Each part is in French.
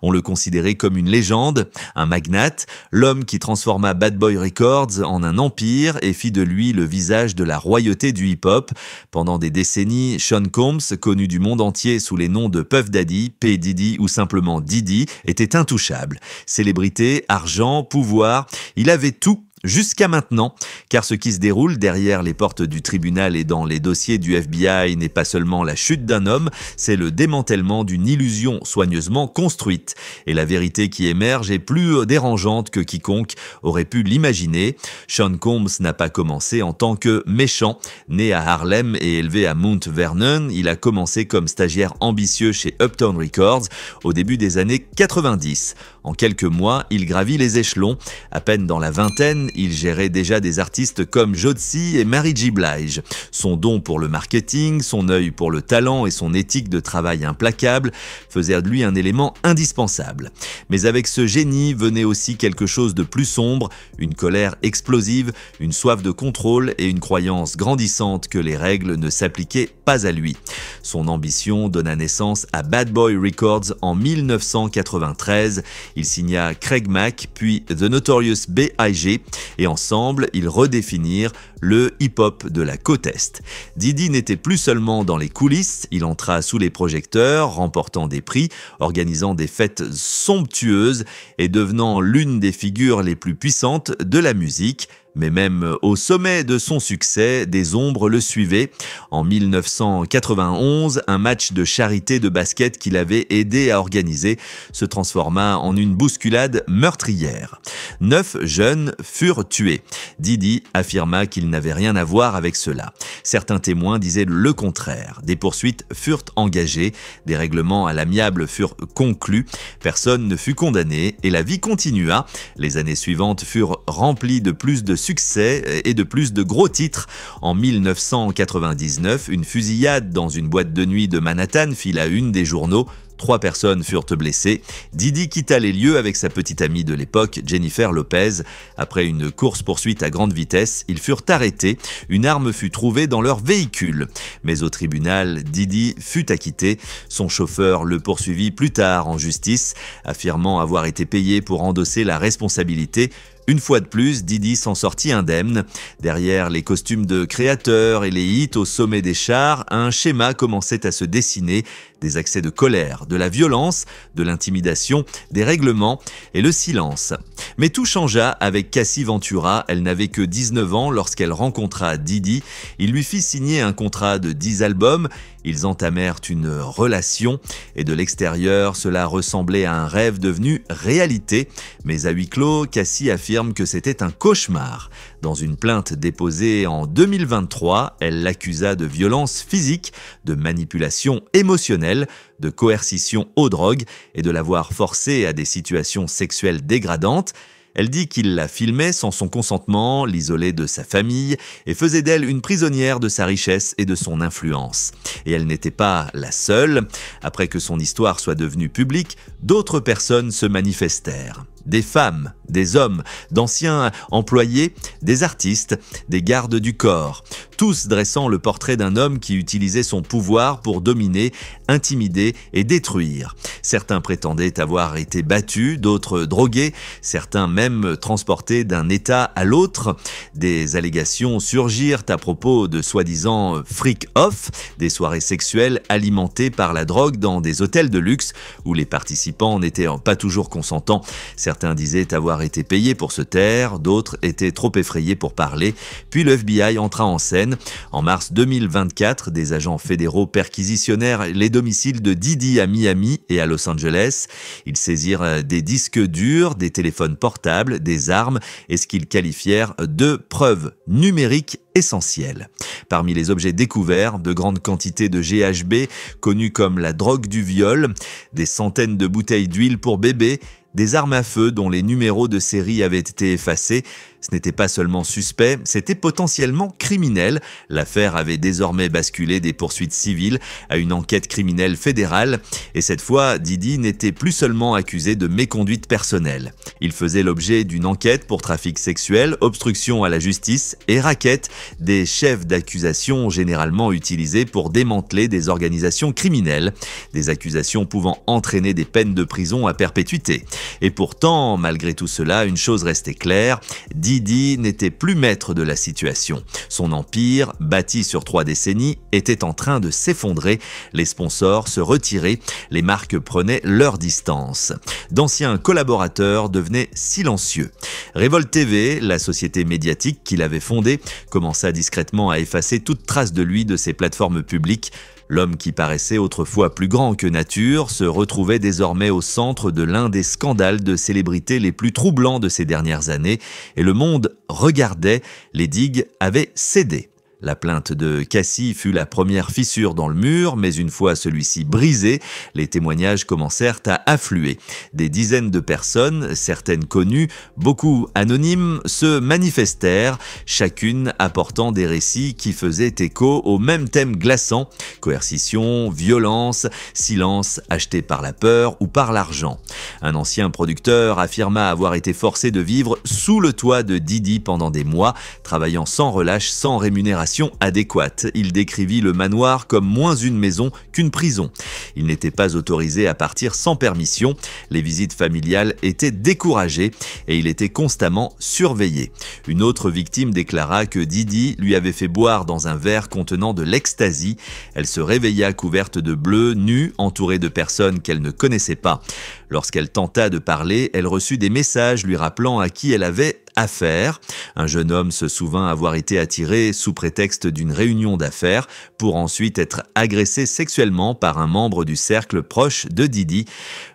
On le considérait comme une légende, un magnate, l'homme qui transforma Bad Boy Records en un empire et fit de lui le visage de la royauté du hip-hop. Pendant des décennies, Sean Combs, connu du monde entier sous les noms de Puff Daddy, P. Diddy ou simplement Diddy, était intouchable. Célébrité, argent, pouvoir, il avait tout. Jusqu'à maintenant, car ce qui se déroule derrière les portes du tribunal et dans les dossiers du FBI n'est pas seulement la chute d'un homme, c'est le démantèlement d'une illusion soigneusement construite. Et la vérité qui émerge est plus dérangeante que quiconque aurait pu l'imaginer. Sean Combs n'a pas commencé en tant que méchant. Né à Harlem et élevé à Mount Vernon, il a commencé comme stagiaire ambitieux chez Uptown Records au début des années 90. En quelques mois, il gravit les échelons. À peine dans la vingtaine, il gérait déjà des artistes comme Jodeci et Mary J. Blige. Son don pour le marketing, son œil pour le talent et son éthique de travail implacable faisaient de lui un élément indispensable. Mais avec ce génie venait aussi quelque chose de plus sombre, une colère explosive, une soif de contrôle et une croyance grandissante que les règles ne s'appliquaient pas à lui. Son ambition donna naissance à Bad Boy Records en 1993. Il signa Craig Mack puis The Notorious B.I.G. et ensemble, ils redéfinirent le hip-hop de la côte Est. Diddy n'était plus seulement dans les coulisses, il entra sous les projecteurs, remportant des prix, organisant des fêtes somptueuses et devenant l'une des figures les plus puissantes de la musique. Mais même au sommet de son succès, des ombres le suivaient. En 1991, un match de charité de basket qu'il avait aidé à organiser se transforma en une bousculade meurtrière. 9 jeunes furent tués. Diddy affirma qu'il n'avait rien à voir avec cela. Certains témoins disaient le contraire. Des poursuites furent engagées, des règlements à l'amiable furent conclus, personne ne fut condamné et la vie continua. Les années suivantes furent remplies de plus de succès et de plus de gros titres. En 1999, une fusillade dans une boîte de nuit de Manhattan fit la une des journaux. 3 personnes furent blessées. Diddy quitta les lieux avec sa petite amie de l'époque, Jennifer Lopez. Après une course-poursuite à grande vitesse, ils furent arrêtés. Une arme fut trouvée dans leur véhicule. Mais au tribunal, Diddy fut acquitté. Son chauffeur le poursuivit plus tard en justice, affirmant avoir été payé pour endosser la responsabilité. Une fois de plus, Diddy s'en sortit indemne. Derrière les costumes de créateurs et les hits au sommet des charts, un schéma commençait à se dessiner. Des accès de colère, de la violence, de l'intimidation, des règlements et le silence. Mais tout changea avec Cassie Ventura. Elle n'avait que 19 ans lorsqu'elle rencontra Diddy. Il lui fit signer un contrat de 10 albums. Ils entamèrent une relation et de l'extérieur, cela ressemblait à un rêve devenu réalité. Mais à huis clos, Cassie affirme que c'était un cauchemar. Dans une plainte déposée en 2023, elle l'accusa de violence physique, de manipulation émotionnelle, de coercition aux drogues et de l'avoir forcée à des situations sexuelles dégradantes. Elle dit qu'il la filmait sans son consentement, l'isolait de sa famille et faisait d'elle une prisonnière de sa richesse et de son influence. Et elle n'était pas la seule. Après que son histoire soit devenue publique, d'autres personnes se manifestèrent. Des femmes, des hommes, d'anciens employés, des artistes, des gardes du corps, tous dressant le portrait d'un homme qui utilisait son pouvoir pour dominer, intimider et détruire. Certains prétendaient avoir été battus, d'autres drogués, certains même transportés d'un état à l'autre. Des allégations surgirent à propos de soi-disant freak-off, des soirées sexuelles alimentées par la drogue dans des hôtels de luxe où les participants n'étaient pas toujours consentants. Certains disaient avoir été payés pour se taire, d'autres étaient trop effrayés pour parler. Puis le FBI entra en scène. En mars 2024, des agents fédéraux perquisitionnèrent les domiciles de Diddy à Miami et à Los Angeles. Ils saisirent des disques durs, des téléphones portables, des armes et ce qu'ils qualifièrent de preuves numériques essentielles. Parmi les objets découverts, de grandes quantités de GHB, connue comme la drogue du viol, des centaines de bouteilles d'huile pour bébé, des armes à feu dont les numéros de série avaient été effacés, Ce n'était pas seulement suspect, c'était potentiellement criminel. L'affaire avait désormais basculé des poursuites civiles à une enquête criminelle fédérale, et cette fois, Didi n'était plus seulement accusé de méconduite personnelle. Il faisait l'objet d'une enquête pour trafic sexuel, obstruction à la justice et racket, des chefs d'accusation généralement utilisés pour démanteler des organisations criminelles, des accusations pouvant entraîner des peines de prison à perpétuité. Et pourtant, malgré tout cela, une chose restait claire, Didi n'était plus maître de la situation. Son empire, bâti sur 3 décennies, était en train de s'effondrer, les sponsors se retiraient, les marques prenaient leur distance. D'anciens collaborateurs devenaient silencieux. Revolt TV, la société médiatique qu'il avait fondée, commença discrètement à effacer toute trace de lui de ses plateformes publiques. L'homme qui paraissait autrefois plus grand que nature se retrouvait désormais au centre de l'un des scandales de célébrité les plus troublants de ces dernières années, et le monde regardait, les digues avaient cédé. La plainte de Cassie fut la première fissure dans le mur, mais une fois celui-ci brisé, les témoignages commencèrent à affluer. Des dizaines de personnes, certaines connues, beaucoup anonymes, se manifestèrent, chacune apportant des récits qui faisaient écho au même thème glaçant: coercition, violence, silence acheté par la peur ou par l'argent. Un ancien producteur affirma avoir été forcé de vivre sous le toit de Didi pendant des mois, travaillant sans relâche, sans rémunération adéquate. Il décrivit le manoir comme moins une maison qu'une prison. Il n'était pas autorisé à partir sans permission, les visites familiales étaient découragées et il était constamment surveillé. Une autre victime déclara que Didi lui avait fait boire dans un verre contenant de l'ecstasy. Elle se réveilla couverte de bleu, nue, entourée de personnes qu'elle ne connaissait pas. Lorsqu'elle tenta de parler, elle reçut des messages lui rappelant à qui elle avait affaire. Un jeune homme se souvint avoir été attiré sous prétexte d'une réunion d'affaires pour ensuite être agressé sexuellement par un membre du cercle proche de Didi.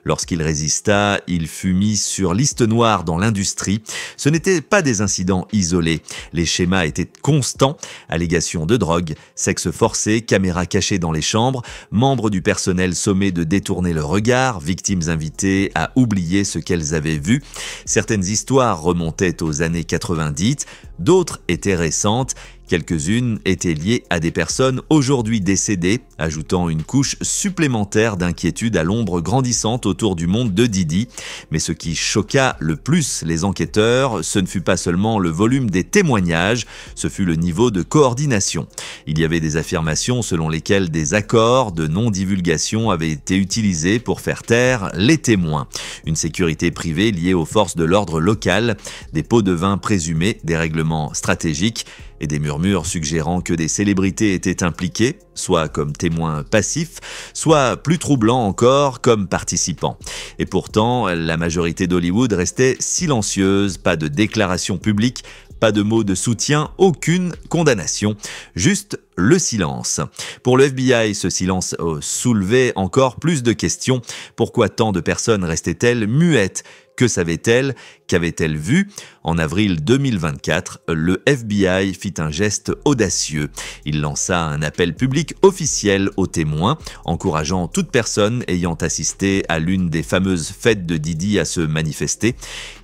Lorsqu'il résista, il fut mis sur liste noire dans l'industrie. Ce n'étaient pas des incidents isolés. Les schémas étaient constants: allégations de drogue, sexe forcé, caméras cachées dans les chambres, membres du personnel sommés de détourner le regard, victimes invitées à oublier ce qu'elles avaient vu. Certaines histoires remontaient aux années 90, d'autres étaient récentes. Quelques-unes étaient liées à des personnes aujourd'hui décédées, ajoutant une couche supplémentaire d'inquiétude à l'ombre grandissante autour du monde de Didi. Mais ce qui choqua le plus les enquêteurs, ce ne fut pas seulement le volume des témoignages, ce fut le niveau de coordination. Il y avait des affirmations selon lesquelles des accords de non-divulgation avaient été utilisés pour faire taire les témoins. Une sécurité privée liée aux forces de l'ordre local, des pots de vin présumés, des règlements stratégiques, et des murmures suggérant que des célébrités étaient impliquées, soit comme témoins passifs, soit plus troublants encore comme participants. Et pourtant, la majorité d'Hollywood restait silencieuse, pas de déclaration publique, pas de mots de soutien, aucune condamnation, juste le silence. Pour le FBI, ce silence soulevait encore plus de questions. Pourquoi tant de personnes restaient-elles muettes? Que savait-elle? Qu'avait-elle vu? En avril 2024, le FBI fit un geste audacieux. Il lança un appel public officiel aux témoins, encourageant toute personne ayant assisté à l'une des fameuses fêtes de Didi à se manifester.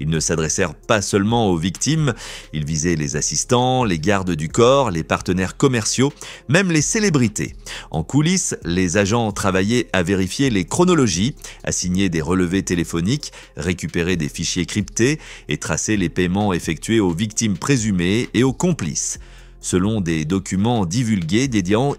Ils ne s'adressèrent pas seulement aux victimes, ils visaient les assistants, les gardes du corps, les partenaires commerciaux, même les célébrités. En coulisses, les agents travaillaient à vérifier les chronologies, à signer des relevés téléphoniques, récupérer des fichiers cryptés et tracer les paiements effectués aux victimes présumées et aux complices. Selon des documents divulgués,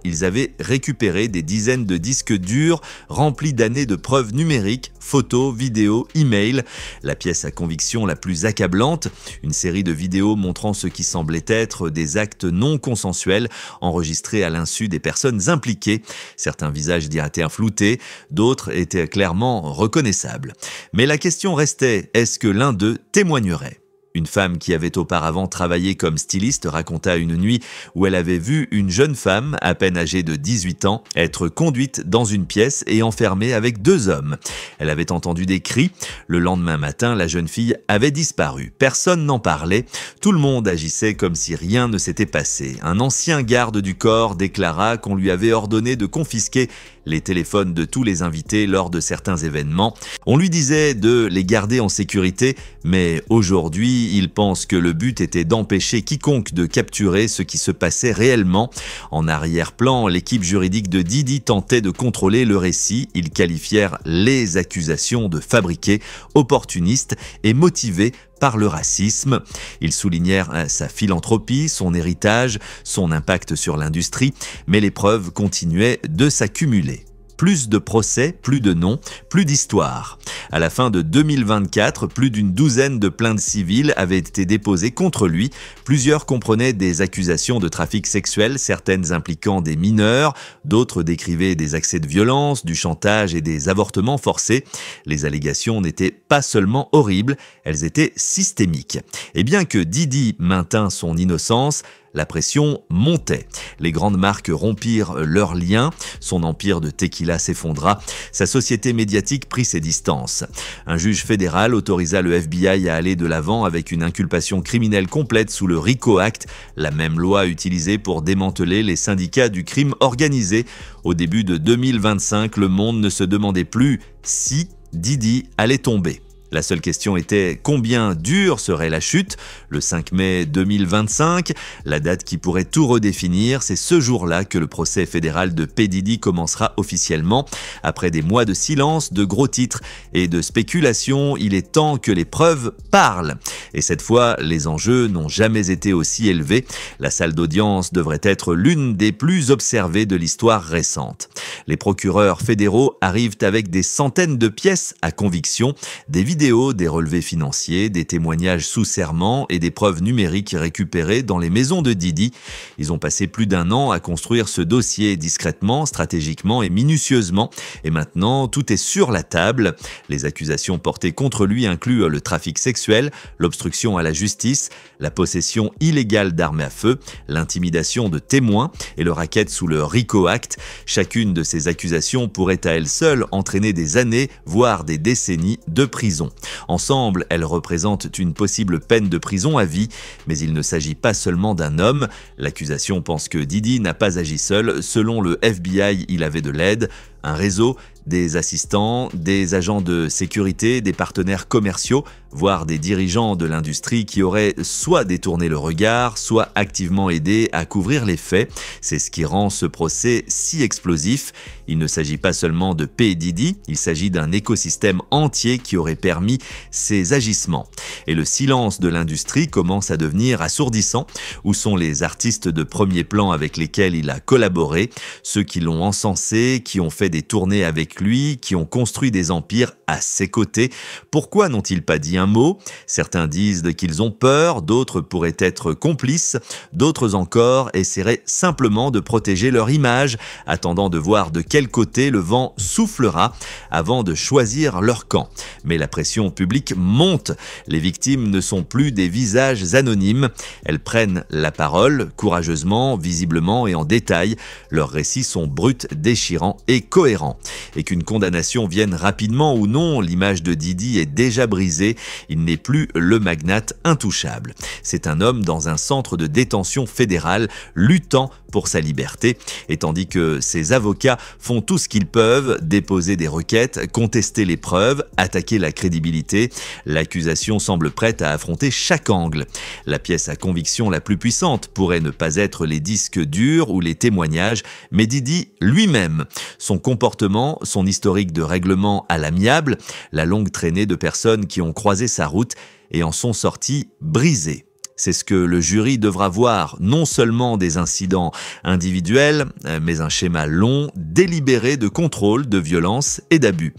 ils avaient récupéré des dizaines de disques durs remplis d'années de preuves numériques, photos, vidéos, emails. La pièce à conviction la plus accablante, une série de vidéos montrant ce qui semblait être des actes non consensuels enregistrés à l'insu des personnes impliquées. Certains visages étaient floutés, d'autres étaient clairement reconnaissables. Mais la question restait, est-ce que l'un d'eux témoignerait ? Une femme qui avait auparavant travaillé comme styliste raconta une nuit où elle avait vu une jeune femme, à peine âgée de 18 ans, être conduite dans une pièce et enfermée avec 2 hommes. Elle avait entendu des cris. Le lendemain matin, la jeune fille avait disparu. Personne n'en parlait. Tout le monde agissait comme si rien ne s'était passé. Un ancien garde du corps déclara qu'on lui avait ordonné de confisquer les téléphones de tous les invités lors de certains événements. On lui disait de les garder en sécurité, mais aujourd'hui, il pense que le but était d'empêcher quiconque de capturer ce qui se passait réellement. En arrière-plan, l'équipe juridique de Didi tentait de contrôler le récit. Ils qualifièrent les accusations de fabriquées, opportunistes et motivées par le racisme. Ils soulignèrent sa philanthropie, son héritage, son impact sur l'industrie, mais les preuves continuaient de s'accumuler. Plus de procès, plus de noms, plus d'histoires. À la fin de 2024, plus d'une douzaine de plaintes civiles avaient été déposées contre lui. Plusieurs comprenaient des accusations de trafic sexuel, certaines impliquant des mineurs, d'autres décrivaient des accès de violence, du chantage et des avortements forcés. Les allégations n'étaient pas seulement horribles, elles étaient systémiques. Et bien que Didi maintint son innocence, la pression montait. Les grandes marques rompirent leurs liens, son empire de tequila s'effondra, sa société médiatique prit ses distances. Un juge fédéral autorisa le FBI à aller de l'avant avec une inculpation criminelle complète sous le RICO Act, la même loi utilisée pour démanteler les syndicats du crime organisé. Au début de 2025, le monde ne se demandait plus si Didi allait tomber. La seule question était combien dure serait la chute, le 5 mai 2025, la date qui pourrait tout redéfinir. C'est ce jour-là que le procès fédéral de P. Diddy commencera officiellement. Après des mois de silence, de gros titres et de spéculations, il est temps que les preuves parlent. Et cette fois, les enjeux n'ont jamais été aussi élevés. La salle d'audience devrait être l'une des plus observées de l'histoire récente. Les procureurs fédéraux arrivent avec des centaines de pièces à conviction, des vidéos, des relevés financiers, des témoignages sous serment et des preuves numériques récupérées dans les maisons de Didi. Ils ont passé plus d'un an à construire ce dossier discrètement, stratégiquement et minutieusement. Et maintenant, tout est sur la table. Les accusations portées contre lui incluent le trafic sexuel, l'obstruction à la justice, la possession illégale d'armes à feu, l'intimidation de témoins et le racket sous le RICO Act. Chacune de ces accusations pourrait à elle seule entraîner des années, voire des décennies de prison. Ensemble, elles représentent une possible peine de prison à vie, mais il ne s'agit pas seulement d'un homme. L'accusation pense que Didi n'a pas agi seul. Selon le FBI, il avait de l'aide, un réseau, des assistants, des agents de sécurité, des partenaires commerciaux, voire des dirigeants de l'industrie qui auraient soit détourné le regard, soit activement aidé à couvrir les faits. C'est ce qui rend ce procès si explosif. Il ne s'agit pas seulement de P. Diddy, il s'agit d'un écosystème entier qui aurait permis ces agissements. Et le silence de l'industrie commence à devenir assourdissant. Où sont les artistes de premier plan avec lesquels il a collaboré, ceux qui l'ont encensé, qui ont fait des tournées avec lui, qui ont construit des empires à ses côtés? Pourquoi n'ont-ils pas dit un mot? Certains disent qu'ils ont peur, d'autres pourraient être complices, d'autres encore essaieraient simplement de protéger leur image, attendant de voir de quel côté le vent soufflera avant de choisir leur camp. Mais la pression publique monte. Les victimes ne sont plus des visages anonymes. Elles prennent la parole, courageusement, visiblement et en détail. Leurs récits sont bruts, déchirants et cohérents. Et qu'une condamnation vienne rapidement ou non, l'image de Didi est déjà brisée. Il n'est plus le magnate intouchable. C'est un homme dans un centre de détention fédéral, luttant pour sa liberté. Et tandis que ses avocats font tout ce qu'ils peuvent, déposer des requêtes, contester les preuves, attaquer la crédibilité, l'accusation semble prête à affronter chaque angle. La pièce à conviction la plus puissante pourrait ne pas être les disques durs ou les témoignages, mais Didi lui-même. Son comportement, son historique de règlement à l'amiable, la longue traînée de personnes qui ont croisé sa route et en sont sorties brisées. C'est ce que le jury devra voir, non seulement des incidents individuels, mais un schéma long, délibéré de contrôle, de violence et d'abus.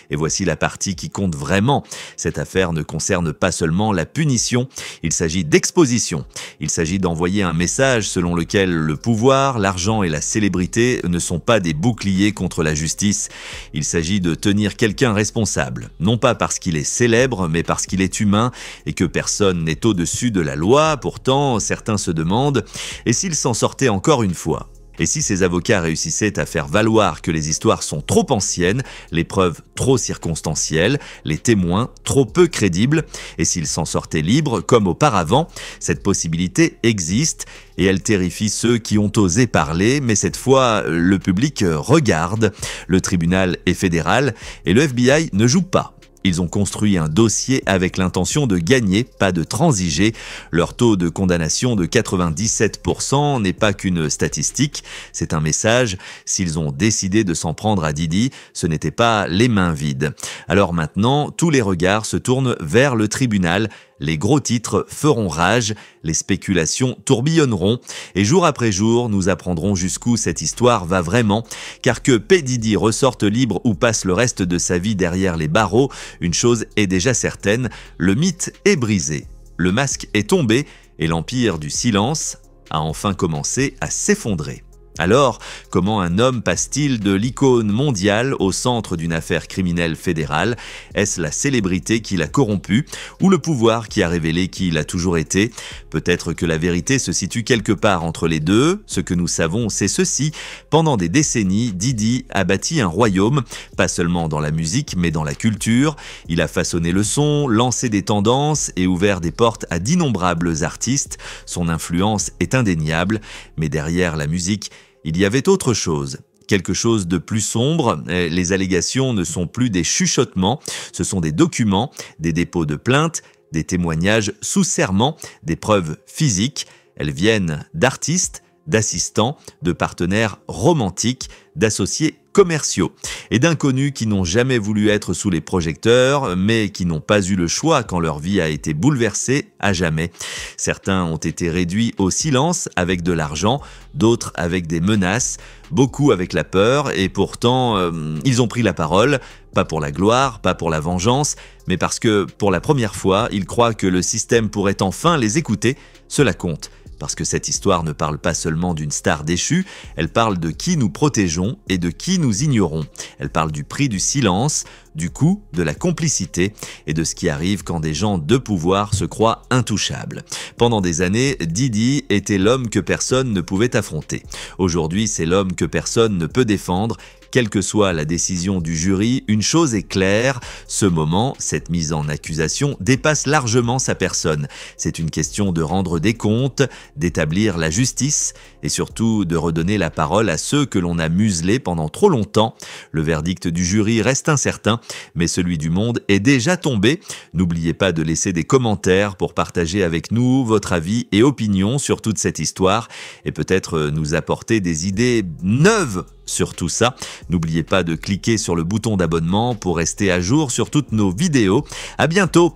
Et voici la partie qui compte vraiment. Cette affaire ne concerne pas seulement la punition, il s'agit d'exposition. Il s'agit d'envoyer un message selon lequel le pouvoir, l'argent et la célébrité ne sont pas des boucliers contre la justice. Il s'agit de tenir quelqu'un responsable, non pas parce qu'il est célèbre, mais parce qu'il est humain et que personne n'est au-dessus de la loi. Pourtant, certains se demandent « et s'il s'en sortait encore une fois ?» Et si ces avocats réussissaient à faire valoir que les histoires sont trop anciennes, les preuves trop circonstancielles, les témoins trop peu crédibles, et s'ils s'en sortaient libres comme auparavant, cette possibilité existe et elle terrifie ceux qui ont osé parler, mais cette fois, le public regarde. Le tribunal est fédéral et le FBI ne joue pas. Ils ont construit un dossier avec l'intention de gagner, pas de transiger. Leur taux de condamnation de 97% n'est pas qu'une statistique, c'est un message. S'ils ont décidé de s'en prendre à Diddy, ce n'était pas les mains vides. Alors maintenant, tous les regards se tournent vers le tribunal. Les gros titres feront rage, les spéculations tourbillonneront, et jour après jour, nous apprendrons jusqu'où cette histoire va vraiment, car que P. Diddy ressorte libre ou passe le reste de sa vie derrière les barreaux, une chose est déjà certaine, le mythe est brisé, le masque est tombé, et l'empire du silence a enfin commencé à s'effondrer. Alors, comment un homme passe-t-il de l'icône mondiale au centre d'une affaire criminelle fédérale? Est-ce la célébrité qui l'a corrompu ou le pouvoir qui a révélé qui il a toujours été? Peut-être que la vérité se situe quelque part entre les deux. Ce que nous savons, c'est ceci. Pendant des décennies, Diddy a bâti un royaume, pas seulement dans la musique, mais dans la culture. Il a façonné le son, lancé des tendances et ouvert des portes à d'innombrables artistes. Son influence est indéniable, mais derrière la musique, il y avait autre chose. Quelque chose de plus sombre, les allégations ne sont plus des chuchotements, ce sont des documents, des dépôts de plaintes, des témoignages sous serment, des preuves physiques. Elles viennent d'artistes, d'assistants, de partenaires romantiques, d'associés commerciaux et d'inconnus qui n'ont jamais voulu être sous les projecteurs, mais qui n'ont pas eu le choix quand leur vie a été bouleversée à jamais. Certains ont été réduits au silence avec de l'argent, d'autres avec des menaces, beaucoup avec la peur, et pourtant, ils ont pris la parole, pas pour la gloire, pas pour la vengeance, mais parce que, pour la première fois, ils croient que le système pourrait enfin les écouter. Cela compte. Parce que cette histoire ne parle pas seulement d'une star déchue, elle parle de qui nous protégeons et de qui nous ignorons. Elle parle du prix du silence, du coût de la complicité et de ce qui arrive quand des gens de pouvoir se croient intouchables. Pendant des années, Diddy était l'homme que personne ne pouvait affronter. Aujourd'hui, c'est l'homme que personne ne peut défendre. Quelle que soit la décision du jury, une chose est claire, ce moment, cette mise en accusation, dépasse largement sa personne. C'est une question de rendre des comptes, d'établir la justice et surtout de redonner la parole à ceux que l'on a muselés pendant trop longtemps. Le verdict du jury reste incertain, mais celui du monde est déjà tombé. N'oubliez pas de laisser des commentaires pour partager avec nous votre avis et opinion sur toute cette histoire et peut-être nous apporter des idées neuves sur tout ça. N'oubliez pas de cliquer sur le bouton d'abonnement pour rester à jour sur toutes nos vidéos. À bientôt